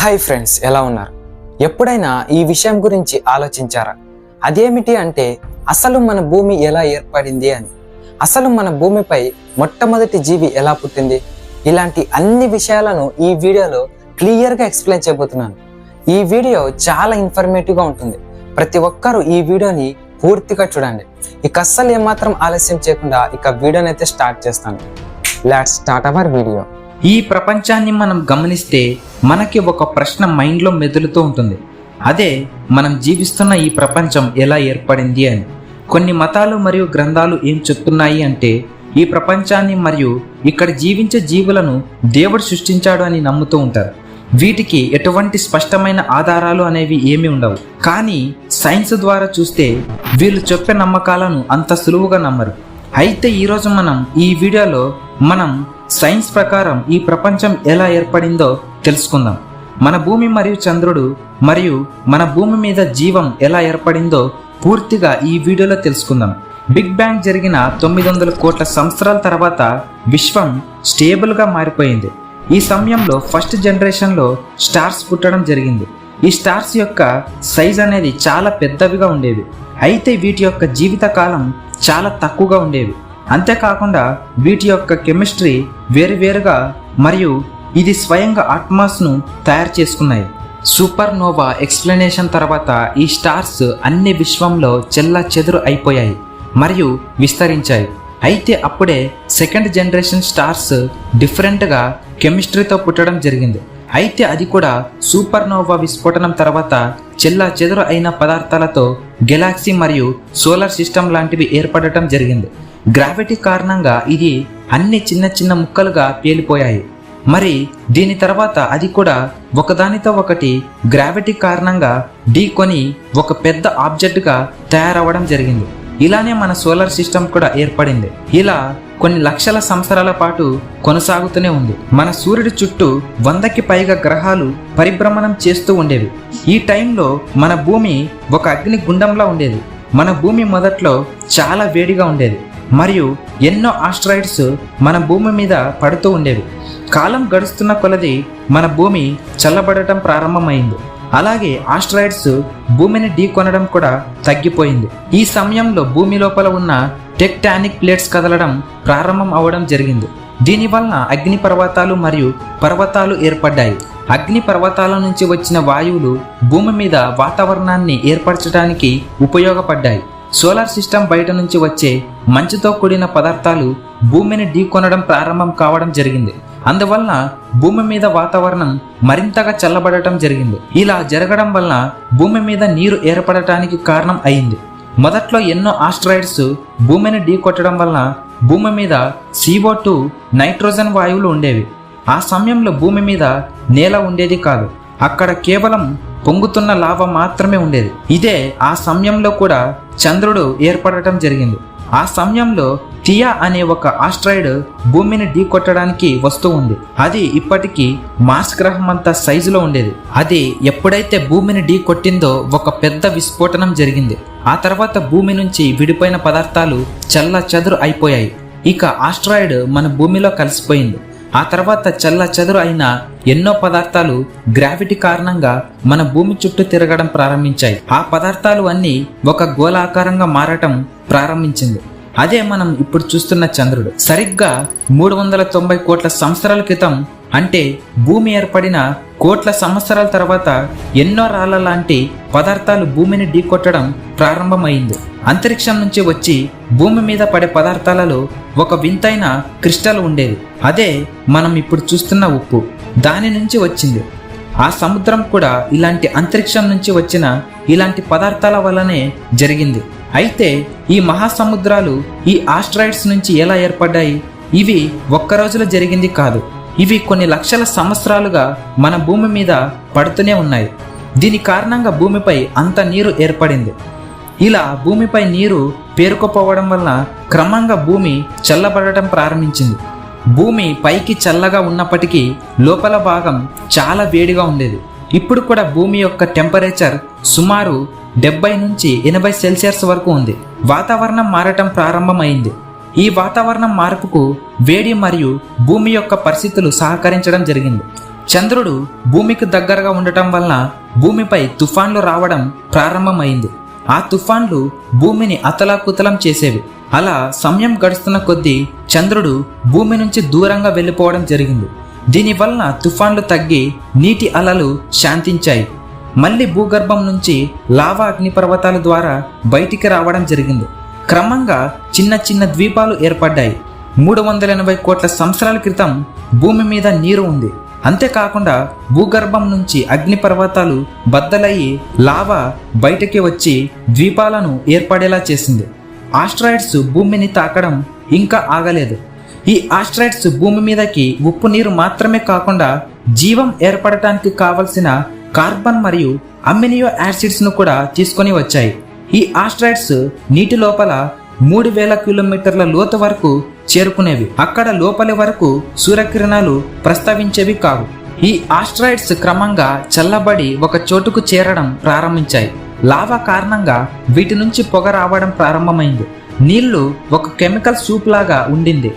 Hi friends, ఎలా ఉన్నారు? ఎప్పుడైనా ఈ విషయం గురించి ఆలోచించారా? అదేమిటి అంటే అసలు మన భూమి ఎలా ఏర్పడింది అని. అసలు మన భూమిపై మొట్టమొదటి జీవి ఎలా పుట్టింది? ఇలాంటి అన్ని విషయాలను ఈ వీడియోలో క్లియర్గా ఎక్స్ప్లెయిన్ చేయబోతున్నాను. ఈ వీడియో చాలా ఇన్ఫర్మేటివ్గా ఉంటుంది. ప్రతి ఒక్కరూ ఈ వీడియోని పూర్తిగా చూడండి. ఇక అస్సలు ఏమాత్రం ఆలస్యం చేయకుండా వీడియోని అయితే స్టార్ట్ చేస్తాను. Let's start our video. ఈ ప్రపంచాన్ని మనం గమనిస్తే మనకి ఒక ప్రశ్న మైండ్లో మెదులుతూ ఉంటుంది. అదే మనం జీవిస్తున్న ఈ ప్రపంచం ఎలా ఏర్పడింది అని. కొన్ని మతాలు మరియు గ్రంథాలు ఏం చెప్తున్నాయి అంటే ఈ ప్రపంచాన్ని మరియు ఇక్కడ జీవించే జీవులను దేవుడు సృష్టించాడు అని నమ్ముతూ ఉంటారు. వీటికి ఎటువంటి స్పష్టమైన ఆధారాలు అనేవి ఏమీ ఉండవు. కానీ సైన్స్ ద్వారా చూస్తే వీళ్ళు చెప్పే నమ్మకాలను అంత సులువుగా నమ్మరు. అయితే ఈరోజు మనం ఈ వీడియోలో సైన్స్ ప్రకారం ఈ ప్రపంచం ఎలా ఏర్పడిందో తెలుసుకుందాం. మన భూమి మరియు చంద్రుడు మరియు మన భూమి మీద జీవం ఎలా ఏర్పడిందో పూర్తిగా ఈ వీడియోలో తెలుసుకుందాం. బిగ్ బ్యాంగ్ జరిగిన 900 కోట్ల సంవత్సరాల తర్వాత విశ్వం స్టేబుల్గా మారిపోయింది. ఈ సమయంలో ఫస్ట్ జనరేషన్లో స్టార్స్ పుట్టడం జరిగింది. ఈ స్టార్స్ యొక్క సైజ్ అనేది చాలా పెద్దవిగా ఉండేవి. అయితే వీటి యొక్క జీవిత కాలం చాలా తక్కువగా ఉండేవి. అంతేకాకుండా వీటి యొక్క కెమిస్ట్రీ వేరువేరుగా మరియు ఇది స్వయంగా ఆట్మాస్ను తయారు చేసుకున్నాయి. సూపర్ నోవా ఎక్స్ప్లెనేషన్ తర్వాత ఈ స్టార్స్ అన్ని విశ్వంలో చెల్లా చెదురు అయిపోయాయి మరియు విస్తరించాయి. అయితే అప్పుడే సెకండ్ జనరేషన్ స్టార్స్ డిఫరెంట్గా కెమిస్ట్రీతో పుట్టడం జరిగింది. అయితే అది కూడా సూపర్ నోవా విస్ఫోటనం తర్వాత చెల్లా చెదురు అయిన పదార్థాలతో గెలాక్సీ మరియు సోలార్ సిస్టమ్ లాంటివి ఏర్పడటం జరిగింది. గ్రావిటీ కారణంగా ఇది అన్ని చిన్న చిన్న ముక్కలుగా పేలిపోయాయి. మరి దీని తర్వాత అది కూడా ఒకదానితో ఒకటి గ్రావిటీ కారణంగా ఢీకొని ఒక పెద్ద ఆబ్జెక్ట్గా తయారవ్వడం జరిగింది. ఇలానే మన సోలార్ సిస్టమ్ కూడా ఏర్పడింది. ఇలా కొన్ని లక్షల సంవత్సరాల పాటు కొనసాగుతూనే ఉంది. మన సూర్యుడి చుట్టూ 100కి పైగా గ్రహాలు పరిభ్రమణం చేస్తూ ఉండేవి. ఈ టైంలో మన భూమి ఒక అగ్ని గుండంలా ఉండేది. మన భూమి మొదట్లో చాలా వేడిగా ఉండేది మరియు ఎన్నో ఆస్ట్రాయిడ్స్ మన భూమి మీద పడుతూ ఉండేవి. కాలం గడుస్తున్న కొలది మన భూమి చల్లబడటం ప్రారంభమైంది. అలాగే ఆస్ట్రాయిడ్స్ భూమిని ఢీకొనడం కూడా తగ్గిపోయింది. ఈ సమయంలో భూమి లోపల ఉన్న టెక్టానిక్ ప్లేట్స్ కదలడం ప్రారంభం అవడం జరిగింది. దీనివల్ల అగ్ని పర్వతాలు మరియు పర్వతాలు ఏర్పడ్డాయి. అగ్ని పర్వతాల నుంచి వచ్చిన వాయువులు భూమి మీద వాతావరణాన్ని ఏర్పరచడానికి ఉపయోగపడ్డాయి. సోలార్ సిస్టమ్ బయట నుంచి వచ్చే మంచుతో కూడిన పదార్థాలు భూమిని ఢీకొనడం ప్రారంభం కావడం జరిగింది. అందువలన భూమి మీద వాతావరణం మరింతగా చల్లబడటం జరిగింది. ఇలా జరగడం వలన భూమి మీద నీరు ఏర్పడటానికి కారణం అయింది. మొదట్లో ఎన్నో ఆస్ట్రాయిడ్స్ భూమిని ఢీకొట్టడం వలన భూమి మీద CO2 నైట్రోజన్ వాయువులు ఉండేవి. ఆ సమయంలో భూమి మీద నేల ఉండేది కాదు. అక్కడ కేవలం పొంగుతున్న లావా మాత్రమే ఉండేది. ఇదే ఆ సమయంలో కూడా చంద్రుడు ఏర్పడటం జరిగింది. ఆ సమయంలో థియా అనే ఒక ఆస్ట్రాయిడ్ భూమిని ఢీకొట్టడానికి వస్తూ ఉంది. అది ఇప్పటికీ మార్స్ గ్రహం అంత సైజులో ఉండేది. అది ఎప్పుడైతే భూమిని ఢీకొట్టిందో ఒక పెద్ద విస్ఫోటనం జరిగింది. ఆ తర్వాత భూమి నుంచి విడిపోయిన పదార్థాలు చల్ల చెదురు అయిపోయాయి. ఇక ఆస్ట్రాయిడ్ మన భూమిలో కలిసిపోయింది. ఆ తర్వాత చల్ల చెదురు అయిన ఎన్నో పదార్థాలు గ్రావిటీ కారణంగా మన భూమి చుట్టూ తిరగడం ప్రారంభించాయి. ఆ పదార్థాలు అన్నీ ఒక గోళాకారంగా మారటం ప్రారంభించింది. అదే మనం ఇప్పుడు చూస్తున్న చంద్రుడు. సరిగ్గా 390 కోట్ల సంవత్సరాల క్రితం, అంటే భూమి ఏర్పడిన కోట్ల సంవత్సరాల తర్వాత ఎన్నో రాళ్ల లాంటి పదార్థాలు భూమిని ఢీకొట్టడం ప్రారంభమైంది. అంతరిక్షం నుంచి వచ్చి భూమి మీద పడే పదార్థాలలో ఒక వింతైన క్రిస్టల్ ఉండేది. అదే మనం ఇప్పుడు చూస్తున్న ఉప్పు. దాని నుంచి వచ్చింది. ఆ సముద్రం కూడా ఇలాంటి అంతరిక్షం నుంచి వచ్చిన ఇలాంటి పదార్థాల వల్లనే జరిగింది. అయితే ఈ మహాసముద్రాలు ఈ ఆస్ట్రాయిడ్స్ నుంచి ఎలా ఏర్పడ్డాయి? ఇవి ఒక్క రోజులో జరిగింది కాదు. ఇవి కొన్ని లక్షల సంవత్సరాలుగా మన భూమి మీద పడుతూనే ఉన్నాయి. దీని కారణంగా భూమిపై అంత నీరు ఏర్పడింది. ఇలా భూమిపై నీరు పేరుకుపోవడం వల్ల క్రమంగా భూమి చల్లబడటం ప్రారంభించింది. భూమి పైకి చల్లగా ఉన్నప్పటికీ లోపల భాగం చాలా వేడిగా ఉండేది. ఇప్పుడు కూడా భూమి యొక్క టెంపరేచర్ సుమారు 70 నుంచి 80 సెల్సియస్ వరకు ఉంది. వాతావరణం మారటం ప్రారంభమైంది. ఈ వాతావరణం మార్పుకు వేడి మరియు భూమి యొక్క పరిస్థితులు సహకరించడం జరిగింది. చంద్రుడు భూమికి దగ్గరగా ఉండటం వలన భూమిపై తుఫాన్లు రావడం ప్రారంభమైంది. ఆ తుఫాన్లు భూమిని అతలాకుతలం చేసేవి. అలా సమయం గడుస్తున్న కొద్దీ చంద్రుడు భూమి నుంచి దూరంగా వెళ్ళిపోవడం జరిగింది. దీనివలన తుఫాన్లు తగ్గి నీటి అలలు శాంతించాయి. మళ్ళీ భూగర్భం నుంచి లావా అగ్నిపర్వతాల ద్వారా బయటికి రావడం జరిగింది. క్రమంగా చిన్న చిన్న ద్వీపాలు ఏర్పడ్డాయి. 380 కోట్ల సంవత్సరాల క్రితం భూమి మీద నీరు ఉంది. అంతేకాకుండా భూగర్భం నుంచి అగ్నిపర్వతాలు బద్దలయ్యి లావా బయటకి వచ్చి ద్వీపాలను ఏర్పడేలా చేసింది. ఆస్ట్రాయిడ్స్ భూమిని తాకడం ఇంకా ఆగలేదు. ఈ ఆస్ట్రాయిడ్స్ భూమి మీదకి ఉప్పు నీరు మాత్రమే కాకుండా జీవం ఏర్పడటానికి కావలసిన కార్బన్ మరియు అమినియో యాసిడ్స్ ను కూడా తీసుకొని వచ్చాయి. ఈ ఆస్ట్రాయిడ్స్ నీటి లోపల 3000 కిలోమీటర్ల లోతు వరకు చేరుకునేవి. అక్కడ లోపలి వరకు సూర్యకిరణాలు ప్రస్తావించేవి కావు. ఈ ఆస్ట్రాయిడ్స్ క్రమంగా చల్లబడి ఒక చోటుకు చేరడం ప్రారంభించాయి. లావా కారణంగా వీటి నుంచి పొగ రావడం ప్రారంభమైంది. నీళ్లు ఒక కెమికల్ సూప్ లాగా ఉండింది.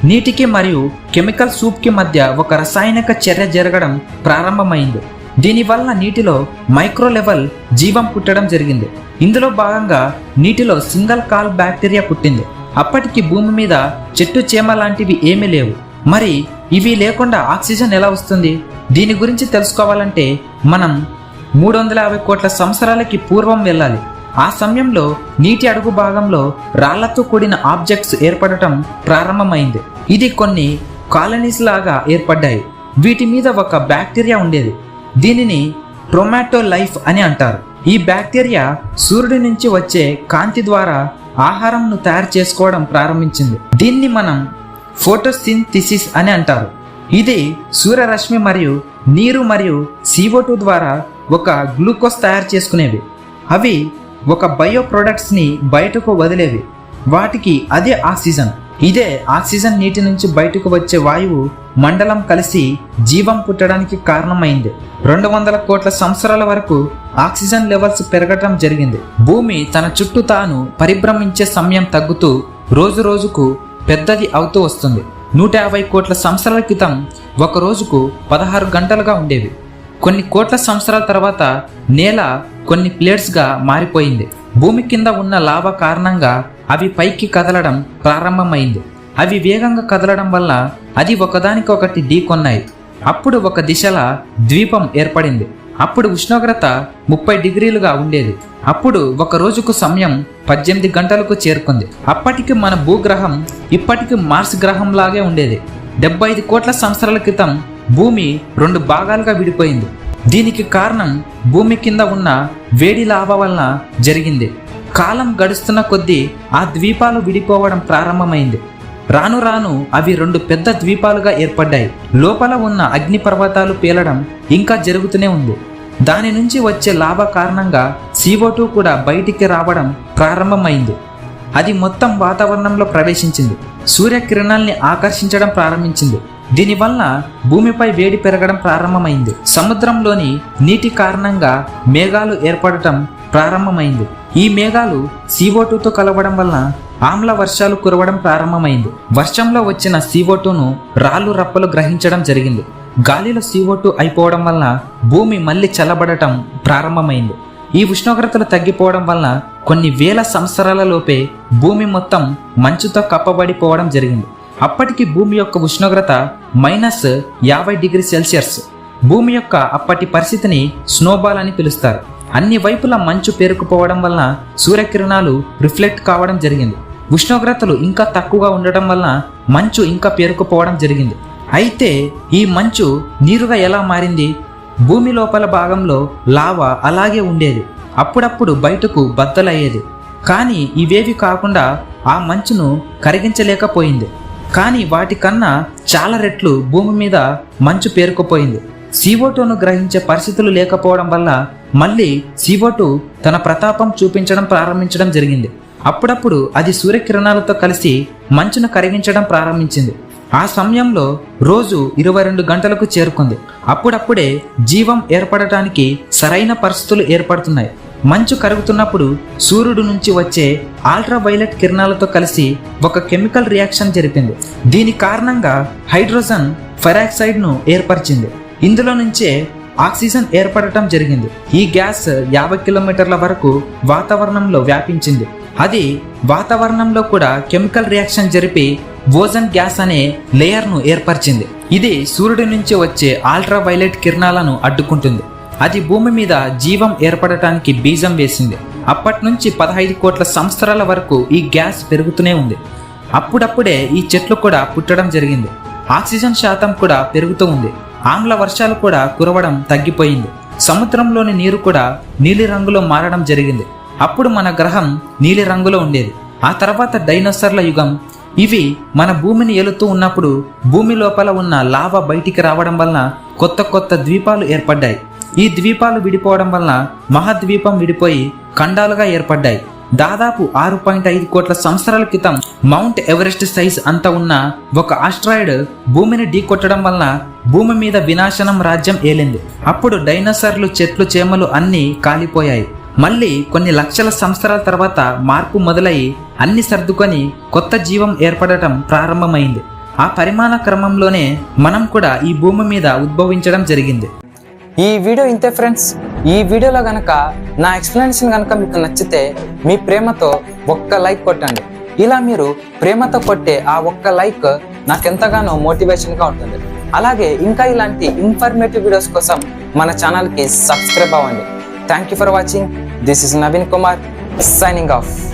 నీటికి మరియు కెమికల్ సూప్కి మధ్య ఒక రసాయనిక చర్య జరగడం ప్రారంభమైంది. దీనివల్ల నీటిలో మైక్రో లెవెల్ జీవం పుట్టడం జరిగింది. ఇందులో భాగంగా నీటిలో సింగిల్ కాల్ బ్యాక్టీరియా పుట్టింది. అప్పటికి భూమి మీద చెట్టు చేమ లాంటివి ఏమీ లేవు. మరి ఇవి లేకుండా ఆక్సిజన్ ఎలా వస్తుంది? దీని గురించి తెలుసుకోవాలంటే మనం 350 కోట్ల సంవత్సరాలకి పూర్వం వెళ్ళాలి. ఆ సమయంలో నీటి అడుగు భాగంలో రాళ్లతో కూడిన ఆబ్జెక్ట్స్ ఏర్పడటం ప్రారంభమైంది. ఇది కొన్ని కాలనీస్ లాగా ఏర్పడ్డాయి. వీటి మీద ఒక బ్యాక్టీరియా ఉండేది. దీనిని టొమాటో లైఫ్ అని అంటారు. ఈ బ్యాక్టీరియా సూర్యుడి నుంచి వచ్చే కాంతి ద్వారా ఆహారంను తయారు చేసుకోవడం ప్రారంభించింది. దీన్ని మనం ఫోటోసింథసిస్ అని అంటారు. ఇది సూర్యరశ్మి మరియు నీరు మరియు CO2 ద్వారా ఒక గ్లూకోజ్ తయారు చేసుకునేవి. అవి ఒక బయో ప్రొడక్ట్స్ ని బయటకు వదిలేవి. వాటికి అదే ఆక్సిజన్. ఇదే ఆక్సిజన్ నీటి నుంచి బయటకు వచ్చే వాయువు మండలం కలిసి జీవం పుట్టడానికి కారణమైంది. 200 కోట్ల సంవత్సరాల వరకు ఆక్సిజన్ లెవెల్స్ పెరగటం జరిగింది. భూమి తన చుట్టూ తాను పరిభ్రమించే సమయం తగ్గుతూ రోజు రోజుకు పెద్దది అవుతూ వస్తుంది. 150 కోట్ల సంవత్సరాల క్రితం ఒక రోజుకు 16 గంటలుగా ఉండేవి. కొన్ని కోట్ల సంవత్సరాల తర్వాత నేల కొన్ని ప్లేట్స్గా మారిపోయింది. భూమి కింద ఉన్న లావా కారణంగా అవి పైకి కదలడం ప్రారంభమైంది. అవి వేగంగా కదలడం వల్ల అది ఒకదానికొకటి ఢీకొన్నాయి. అప్పుడు ఒక దిశలా ద్వీపం ఏర్పడింది. అప్పుడు ఉష్ణోగ్రత 30 డిగ్రీలుగా ఉండేది. అప్పుడు ఒక రోజుకు సమయం 18 గంటలకు చేరుకుంది. అప్పటికి మన భూగ్రహం ఇప్పటికి మార్స్ గ్రహం లాగే ఉండేది. 75 కోట్ల సంవత్సరాల క్రితం భూమి 2 భాగాలుగా విడిపోయింది. దీనికి కారణం భూమి కింద ఉన్న వేడి లావా వలన జరిగింది. కాలం గడుస్తున్న కొద్దీ ఆ ద్వీపాలు విడిపోవడం ప్రారంభమైంది. రాను రాను అవి 2 పెద్ద ద్వీపాలుగా ఏర్పడ్డాయి. లోపల ఉన్న అగ్ని పర్వతాలు పేలడం ఇంకా జరుగుతూనే ఉంది. దాని నుంచి వచ్చే లావా కారణంగా CO2 కూడా బయటికి రావడం ప్రారంభమైంది. అది మొత్తం వాతావరణంలో ప్రవేశించింది. సూర్యకిరణాల్ని ఆకర్షించడం ప్రారంభించింది. దీనివల్ల భూమిపై వేడి పెరగడం ప్రారంభమైంది. సముద్రంలోని నీటి కారణంగా మేఘాలు ఏర్పడటం ప్రారంభమైంది. ఈ మేఘాలు CO2తో కలవడం వలన ఆమ్ల వర్షాలు కురవడం ప్రారంభమైంది. వర్షంలో వచ్చిన CO2ను రాళ్ళు రప్పలు గ్రహించడం జరిగింది. గాలిలో CO2 అయిపోవడం వలన భూమి మళ్ళీ చల్లబడటం ప్రారంభమైంది. ఈ ఉష్ణోగ్రతలు తగ్గిపోవడం వలన కొన్ని వేల సంవత్సరాల లోపే భూమి మొత్తం మంచుతో కప్పబడిపోవడం జరిగింది. అప్పటికి భూమి యొక్క ఉష్ణోగ్రత -50 డిగ్రీ సెల్సియస్. భూమి యొక్క అప్పటి పరిస్థితిని స్నోబాల్ అని పిలుస్తారు. అన్ని వైపులా మంచు పేరుకుపోవడం వలన సూర్యకిరణాలు రిఫ్లెక్ట్ కావడం జరిగింది. ఉష్ణోగ్రతలు ఇంకా తక్కువగా ఉండటం వలన మంచు ఇంకా పేరుకుపోవడం జరిగింది. అయితే ఈ మంచు నీరుగా ఎలా మారింది? భూమి లోపల భాగంలో లావా అలాగే ఉండేది. అప్పుడప్పుడు బయటకు బద్దలయ్యేది. కానీ ఇవేవి కాకుండా ఆ మంచును కరిగించలేకపోయింది. కానీ వాటికన్నా చాలా రెట్లు భూమి మీద మంచు పేరుకుపోయింది. CO2ను గ్రహించే పరిస్థితులు లేకపోవడం వల్ల మళ్ళీ CO2 తన ప్రతాపం చూపించడం ప్రారంభించడం జరిగింది. అప్పుడప్పుడు అది సూర్యకిరణాలతో కలిసి మంచును కరిగించడం ప్రారంభించింది. ఆ సమయంలో రోజు 22 గంటలకు చేరుకుంది. అప్పుడప్పుడే జీవం ఏర్పడటానికి సరైన పరిస్థితులు ఏర్పడుతున్నాయి. మంచు కరుగుతున్నప్పుడు సూర్యుడు నుంచి వచ్చే అల్ట్రావైలెట్ కిరణాలతో కలిసి ఒక కెమికల్ రియాక్షన్ జరిపింది. దీని కారణంగా హైడ్రోజన్ పెరాక్సైడ్ను ఏర్పరిచింది. ఇందులో నుంచే ఆక్సిజన్ ఏర్పడటం జరిగింది. ఈ గ్యాస్ 50 కిలోమీటర్ల వరకు వాతావరణంలో వ్యాపించింది. అది వాతావరణంలో కూడా కెమికల్ రియాక్షన్ జరిపి ఓజోన్ గ్యాస్ అనే లేయర్ను ఏర్పరిచింది. ఇది సూర్యుడి నుంచి వచ్చే అల్ట్రా వైలెట్ కిరణాలను అడ్డుకుంటుంది. అది భూమి మీద జీవం ఏర్పడటానికి బీజం వేసింది. అప్పటి నుంచి 15 కోట్ల సంవత్సరాల వరకు ఈ గ్యాస్ పెరుగుతూనే ఉంది. అప్పుడప్పుడే ఈ చెట్లు కూడా పుట్టడం జరిగింది. ఆక్సిజన్ శాతం కూడా పెరుగుతూ ఉంది. ఆమ్ల వర్షాలు కూడా కురవడం తగ్గిపోయింది. సముద్రంలోని నీరు కూడా నీలి రంగులో మారడం జరిగింది. అప్పుడు మన గ్రహం నీలి రంగులో ఉండేది. ఆ తర్వాత డైనోసార్ల యుగం. ఇవి మన భూమిని ఏలుతూ ఉన్నప్పుడు భూమి లోపల ఉన్న లావా బయటికి రావడం వలన కొత్త కొత్త ద్వీపాలు ఏర్పడ్డాయి. ఈ ద్వీపాలు విడిపోవడం వలన మహాద్వీపం విడిపోయి ఖండాలుగా ఏర్పడ్డాయి. దాదాపు 6.5 కోట్ల సంవత్సరాల క్రితం మౌంట్ ఎవరెస్ట్ సైజ్ అంత ఉన్న ఒక ఆస్ట్రాయిడ్ భూమిని ఢీకొట్టడం వలన భూమి మీద వినాశనం రాజ్యం ఏలింది. అప్పుడు డైనోసార్లు, చెట్లు, చేమలు అన్నీ కాలిపోయాయి. మళ్ళీ కొన్ని లక్షల సంవత్సరాల తర్వాత మార్పు మొదలయ్యి అన్ని సర్దుకొని కొత్త జీవం ఏర్పడటం ప్రారంభమైంది. ఆ పరిమాణ క్రమంలోనే మనం కూడా ఈ భూమి మీద ఉద్భవించడం జరిగింది. ఈ వీడియో ఇంతే ఫ్రెండ్స్. ఈ వీడియోలో గనక నా ఎక్స్ప్లెనేషన్ గనక మీకు నచ్చితే మీ ప్రేమతో ఒక్క లైక్ కొట్టండి. ఇలా మీరు ప్రేమతో కొట్టే ఆ ఒక్క లైక్ నాకెంతగానో మోటివేషన్గా ఉంటుంది. అలాగే ఇంకా ఇలాంటి ఇన్ఫర్మేటివ్ వీడియోస్ కోసం మన ఛానల్కి సబ్స్క్రైబ్ అవ్వండి. Thank you for watching. This is Naveen Kumar signing off.